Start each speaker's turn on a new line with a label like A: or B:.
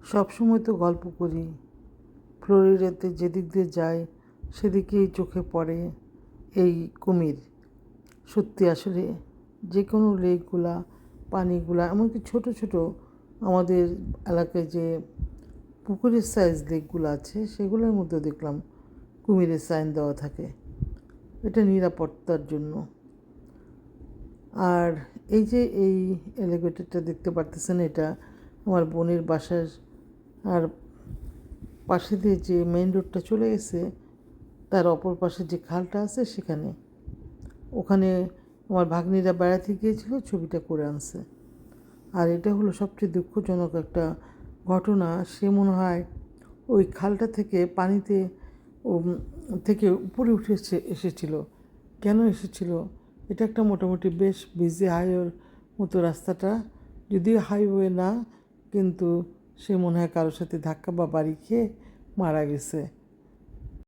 A: সবসময় তো গল্প করি, ফ্লোরিডাতে যেদিক দিয়ে যাই সেদিকেই চোখে পড়ে এই কুমির। সত্যি আসলে যে কোনো লেকগুলা, পানিগুলা, এমনকি ছোট ছোট আমাদের এলাকায় যে পুকুরের সাইজ লেকগুলো আছে সেগুলোর মধ্যেও দেখলাম কুমিরের সাইন দেওয়া থাকে। এটা নিরাপত্তার জন্য। আর এই যে এই এলিভেটরটা দেখতে পারতেছেন, এটা আমার বোনের বাসার আর পাশে দিয়ে যে মেইন রোডটা চলে গেছে তার অপর পাশে যে খালটা আছে সেখানে, ওখানে আমার ভাগ্নিরা বেড়াতে গিয়েছিল, ছবিটা করে আনছে। আর এটা হলো সবচেয়ে দুঃখজনক একটা ঘটনা। সে মনে হয় ওই খালটা থেকে পানিতে থেকে উপরে উঠে এসেছিল। কেন এসেছিল? এটা একটা মোটামুটি বেশ বিজি হাইওয়ের মতো রাস্তাটা, যদিও হাইওয়ে না, কিন্তু সে মনে হয় কারোর সাথে ধাক্কা বা বাড়ি খেয়ে মারা গেছে।